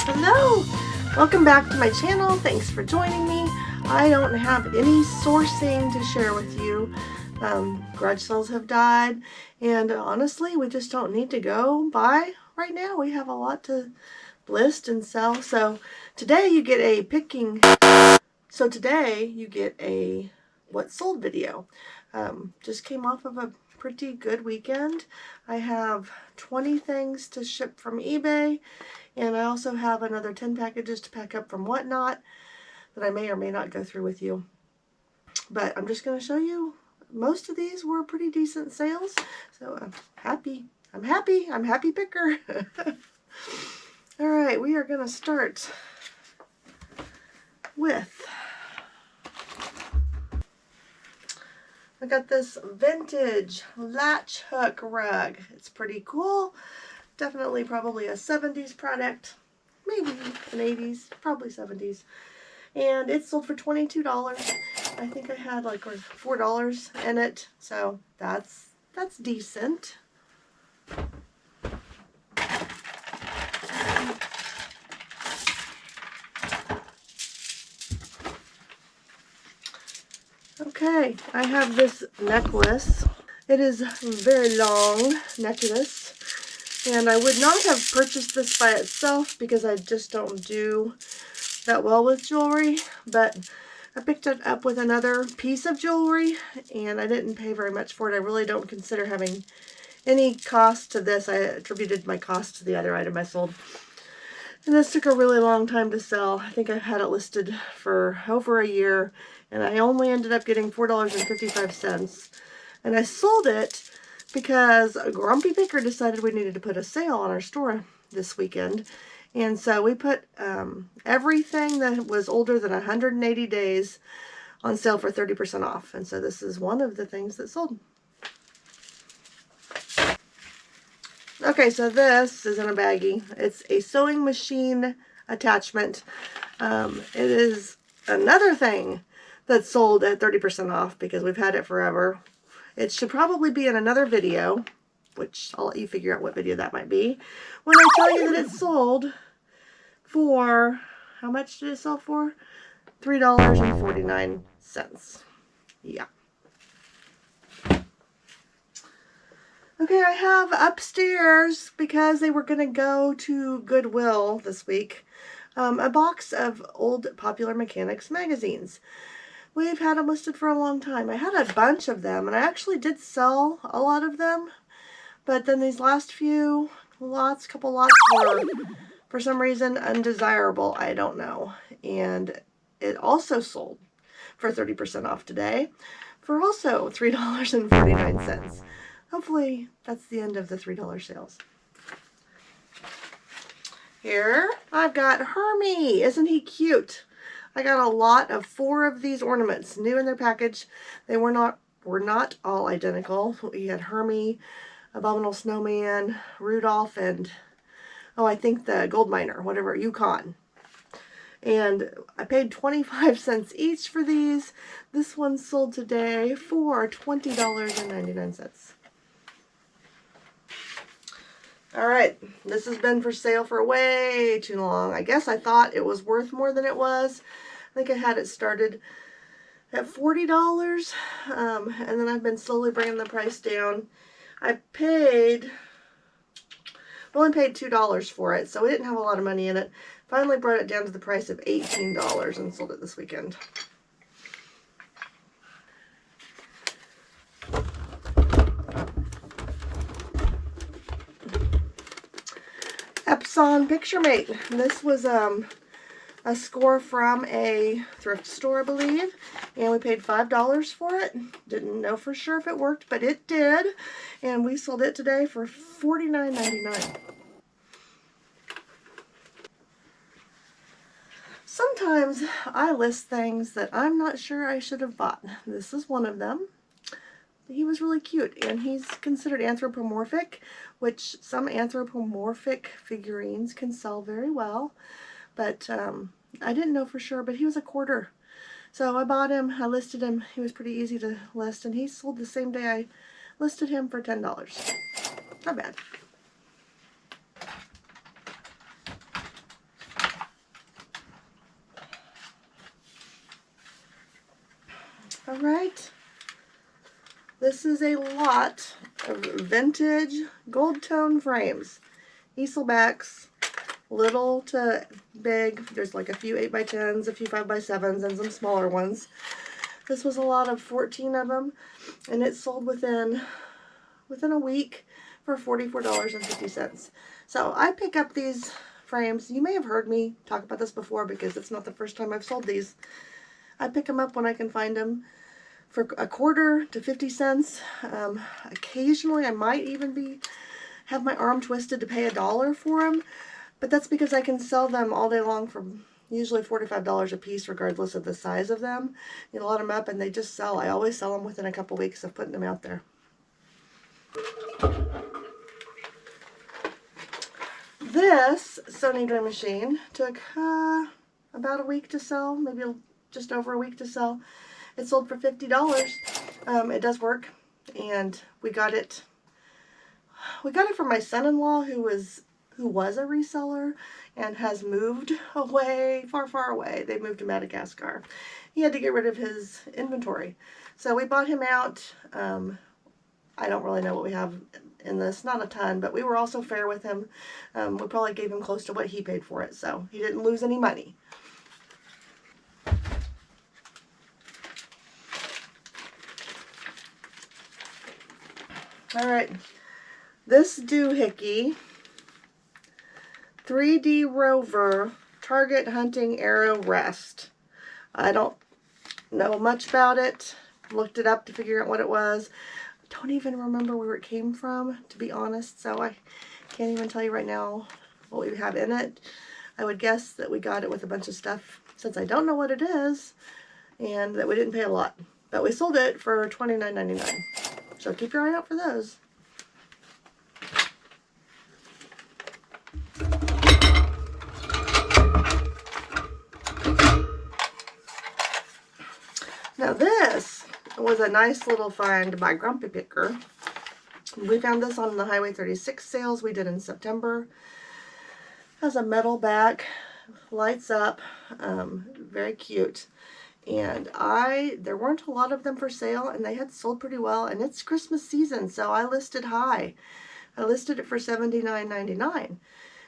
Hello! Welcome back to my channel. Thanks for joining me. I don't have any sourcing to share with you. Garage sales have died, and honestly, we just don't need to go buy right now. We have a lot to list and sell. So today you get a what sold video. Just came off of a pretty good weekend. I have 20 things to ship from eBay, and I also have another 10 packages to pack up from Whatnot that I may or may not go through with you. But I'm just going to show you, most of these were pretty decent sales, so I'm happy. I'm happy picker. All right, we are going to start with, I got this vintage latch hook rug. It's pretty cool. Definitely probably a 70s product, maybe an 80s, probably 70s. And it sold for $22. I think I had like $4 in it, so that's decent. Okay, I have this necklace. It is a very long necklace, and I would not have purchased this by itself because I just don't do that well with jewelry, but I picked it up with another piece of jewelry, and I didn't pay very much for it. I really don't consider having any cost to this. I attributed my cost to the other item I sold. And this took a really long time to sell. I think I've had it listed for over a year, and I only ended up getting $4.55. And I sold it because GrumpyPicker decided we needed to put a sale on our store this weekend. And so we put everything that was older than 180 days on sale for 30% off. And so this is one of the things that sold. Okay, so this is in a baggie. It's a sewing machine attachment. It is another thing that sold at 30% off because we've had it forever. It should probably be in another video, which I'll let you figure out what video that might be, when I tell you that it sold for, how much did it sell for? $3.49. Yeah. Okay, I have upstairs, because they were going to go to Goodwill this week, a box of old Popular Mechanics magazines. We've had them listed for a long time. I had a bunch of them, and I actually did sell a lot of them, but then these last few couple lots were, for some reason, undesirable. I don't know. And it also sold for 30% off today for also $3.49. Hopefully that's the end of the $3 sales. Here I've got Hermie. Isn't he cute? I got a lot of 4 of these ornaments, new in their package. They were not all identical. We had Hermie, Abominable Snowman, Rudolph, and I think the gold miner, whatever, Yukon. And I paid 25 cents each for these. This one sold today for $20.99. All right, this has been for sale for way too long. I guess I thought it was worth more than it was. I think I had it started at $40, and then I've been slowly bringing the price down. I only paid $2 for it, so we didn't have a lot of money in it. Finally brought it down to the price of $18 and sold it this weekend. Epson Picture Mate. This was a score from a thrift store, I believe, and we paid $5 for it. Didn't know for sure if it worked, but it did, and we sold it today for $49.99. Sometimes I list things that I'm not sure I should have bought. This is one of them. He was really cute, and he's considered anthropomorphic, which some anthropomorphic figurines can sell very well, but I didn't know for sure, but he was $1/4. So I bought him, I listed him, he was pretty easy to list, and he sold the same day I listed him for $10. Not bad. All right. This is a lot of vintage gold tone frames. Easel backs, little to big. There's like a few 8x10s, a few 5x7s, and some smaller ones. This was a lot of 14 of them, and it sold within a week for $44.50. So I pick up these frames. You may have heard me talk about this before because it's not the first time I've sold these. I pick them up when I can find them for a quarter to 50 cents. Occasionally I might even have my arm twisted to pay $1 for them, but that's because I can sell them all day long for usually $4 to $5 a piece, regardless of the size of them. You load them up and they just sell. I always sell them within a couple weeks of putting them out there. This Sony drum machine took about a week to sell, maybe just over a week to sell. It sold for $50. It does work, and we got it from my son-in-law who was a reseller and has moved away, far away. They moved to Madagascar. He had to get rid of his inventory. So we bought him out. I don't really know what we have in this, not a ton, but we were also fair with him. We probably gave him close to what he paid for it, so he didn't lose any money. All right, this doohickey 3D Rover Target Hunting Arrow Rest. I don't know much about it. Looked it up to figure out what it was. Don't even remember where it came from, to be honest, so I can't even tell you right now what we have in it. I would guess that we got it with a bunch of stuff, since I don't know what it is, and that we didn't pay a lot. But we sold it for $29.99. So keep your eye out for those. Now this was a nice little find by GrumpyPicker. We found this on the Highway 36 sales we did in September. Has a metal back, lights up, very cute. And there weren't a lot of them for sale, and they had sold pretty well, and it's Christmas season, so I listed high. I listed it for $79.99.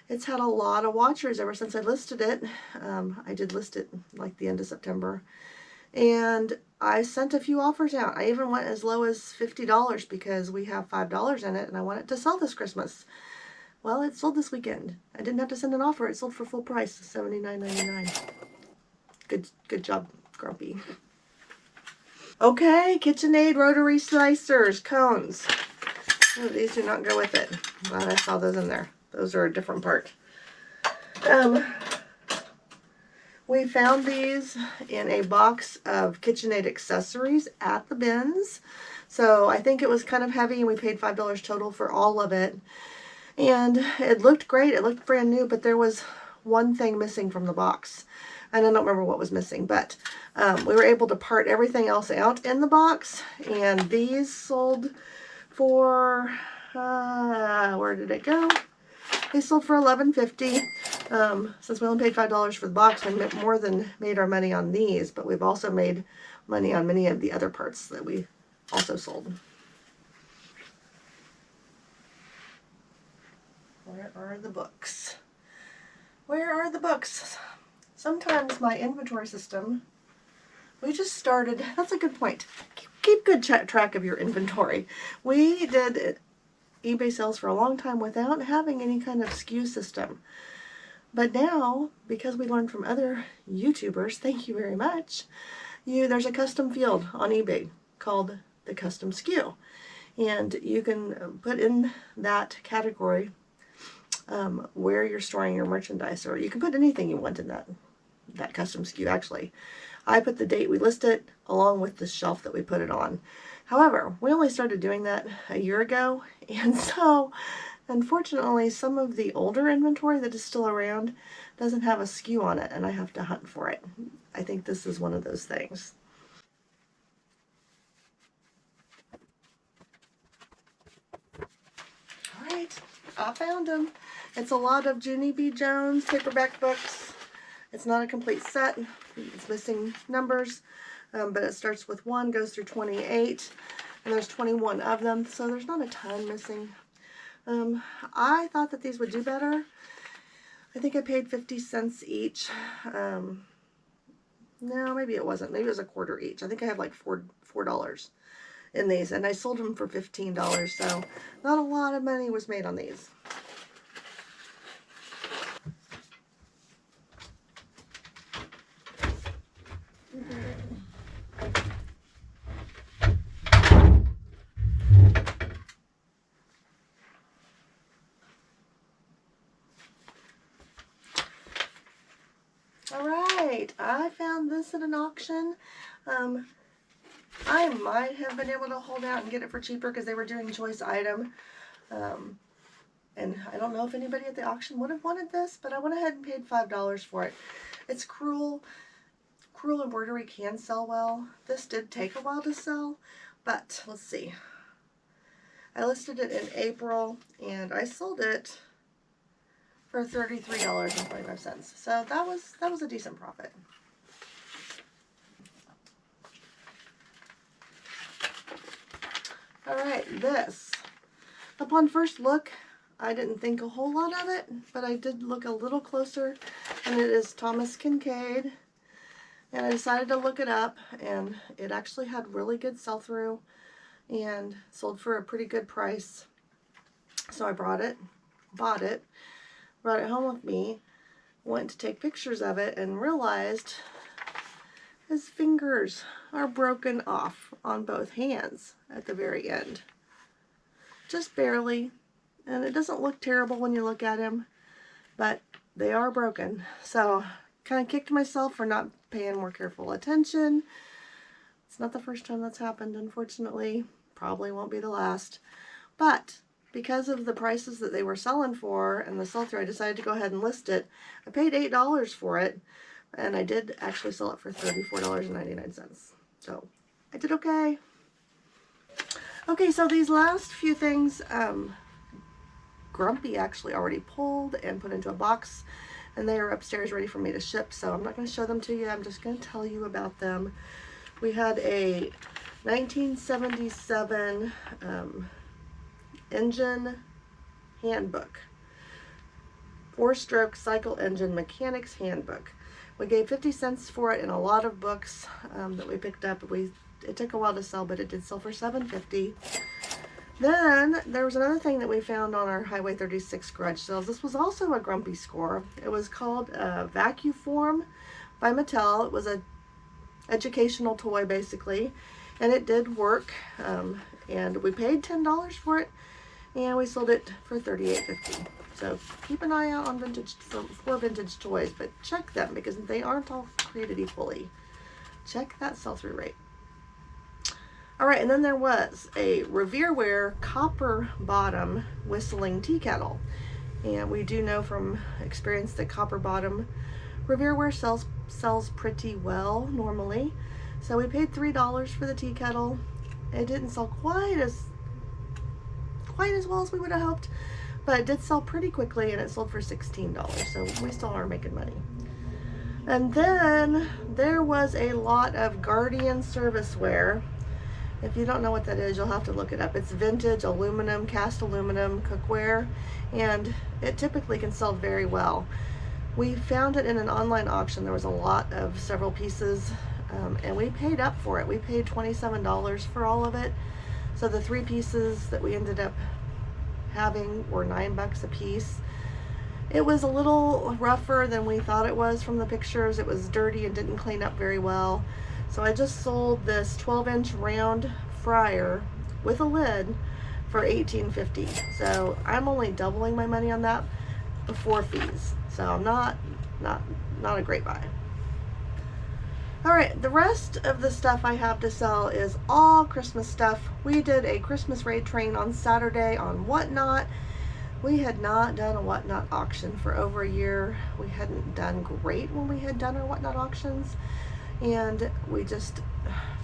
It's had a lot of watchers ever since I listed it. I did list it like the end of September. And I sent a few offers out. I even went as low as $50 because we have $5 in it and I want it to sell this Christmas. Well, it sold this weekend. I didn't have to send an offer. It sold for full price, $79.99. Good job, Grumpy. Okay, KitchenAid rotary slicers, cones. Oh, these do not go with it. Glad I saw those in there. Those are a different part. We found these in a box of KitchenAid accessories at the bins. So I think it was kind of heavy and we paid $5 total for all of it. And it looked great. It looked brand new, but there was one thing missing from the box. And I don't remember what was missing, but we were able to part everything else out in the box. And these sold for, where did it go? They sold for $11.50. Since we only paid $5 for the box, we more than made our money on these, but we've also made money on many of the other parts that we also sold. Where are the books? Where are the books? Sometimes my inventory system, we just started, that's a good point. Keep good track of your inventory. We did eBay sales for a long time without having any kind of SKU system. But now, because we learned from other YouTubers, thank you very much, there's a custom field on eBay called the custom SKU. And you can put in that category where you're storing your merchandise, or you can put anything you want in that custom SKU actually. I put the date we list it along with the shelf that we put it on. However, we only started doing that a year ago, and so unfortunately some of the older inventory that is still around doesn't have a SKU on it, and I have to hunt for it. I think this is one of those things. Alright, I found them. It's a lot of Junie B. Jones paperback books. It's not a complete set. It's missing numbers. but it starts with 1, goes through 28, and there's 21 of them, so there's not a ton missing. I thought that these would do better. I think I paid 50 cents each. No, maybe it wasn't. Maybe it was a quarter each. I think I have like $4 in these, and I sold them for $15, so not a lot of money was made on these. Alright, I found this at an auction. I might have been able to hold out and get it for cheaper because they were doing choice item. And I don't know if anybody at the auction would have wanted this, but I went ahead and paid $5 for it. It's crewel. Crewel embroidery can sell well. This did take a while to sell, but let's see. I listed it in April and I sold it for $33.25. So that was a decent profit. Alright, this. Upon first look, I didn't think a whole lot of it, but I did look a little closer, and it is Thomas Kincaid. And I decided to look it up, and it actually had really good sell-through and sold for a pretty good price. So I bought it, brought it home with me, went to take pictures of it, and realized his fingers are broken off on both hands at the very end. Just barely. And it doesn't look terrible when you look at him, but they are broken. So kind of kicked myself for not paying more careful attention. It's not the first time that's happened, unfortunately. Probably won't be the last. But because of the prices that they were selling for and the sell-through, I decided to go ahead and list it. I paid $8 for it, and I did actually sell it for $34.99. So I did okay. Okay, so these last few things, Grumpy actually already pulled and put into a box, and they are upstairs ready for me to ship, so I'm not going to show them to you. I'm just going to tell you about them. We had a 1977 engine handbook, 4-stroke cycle engine mechanics handbook. We gave 50 cents for it in a lot of books that we picked up. It took a while to sell, but it did sell for $7.50. Then there was another thing that we found on our Highway 36 garage sales. This was also a Grumpy score. It was called Vacuform by Mattel. It was a educational toy basically, and it did work. And we paid $10 for it, and we sold it for $38.50. So keep an eye out on vintage for vintage toys, but check them because they aren't all created equally. Check that sell-through rate. Alright, and then there was a Revereware copper bottom whistling tea kettle. And we do know from experience that copper bottom Revereware sells pretty well normally. So we paid $3 for the tea kettle. It didn't sell quite as well as we would have hoped, but it did sell pretty quickly, and it sold for $16. So we still are making money. And then there was a lot of Guardian serviceware. If you don't know what that is, you'll have to look it up. It's vintage aluminum, cast aluminum cookware, and it typically can sell very well. We found it in an online auction. There was a lot of several pieces, and we paid up for it. We paid $27 for all of it. So the 3 pieces that we ended up having were $9 a piece. It was a little rougher than we thought it was from the pictures. It was dirty and didn't clean up very well. So I just sold this 12-inch round fryer with a lid for $18.50. So I'm only doubling my money on that before fees. So not a great buy. Alright, the rest of the stuff I have to sell is all Christmas stuff. We did a Christmas raid train on Saturday on Whatnot. We had not done a Whatnot auction for over a year. We hadn't done great when we had done our Whatnot auctions, and we just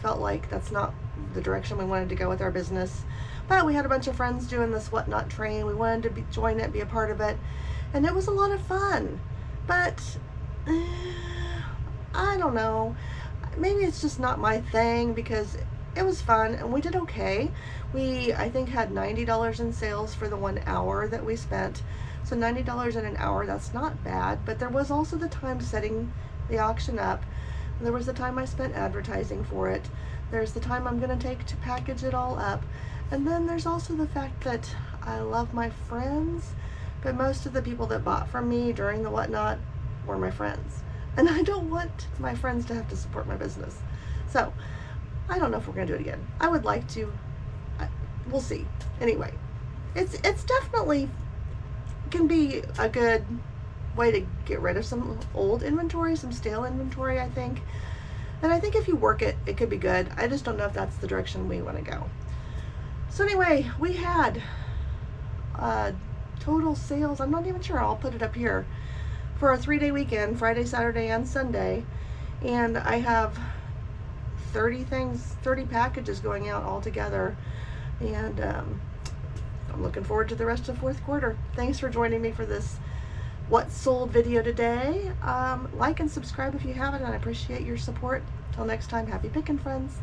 felt like that's not the direction we wanted to go with our business. But we had a bunch of friends doing this Whatnot train. We wanted to join it, be a part of it, and it was a lot of fun. But I don't know. maybe it's just not my thing, because it was fun and we did okay. We, I think, had $90 in sales for the 1 hour that we spent. So $90 in an hour, that's not bad. But there was also the time setting the auction up. There was the time I spent advertising for it. There's the time I'm going to take to package it all up. And then there's also the fact that I love my friends, but most of the people that bought from me during the whatnot were my friends. And I don't want my friends to have to support my business. So I don't know if we're going to do it again. I would like to. We'll see. Anyway, it's definitely can be a good way to get rid of some old inventory, some stale inventory, I think. And I think if you work it, it could be good. I just don't know if that's the direction we want to go. So anyway, we had total sales, I'm not even sure, I'll put it up here, for a 3-day weekend, Friday, Saturday, and Sunday. And I have 30 packages going out all together. And I'm looking forward to the rest of fourth quarter. Thanks for joining me for this What Sold video today. Like and subscribe if you haven't, and I appreciate your support. Till next time, happy picking, friends.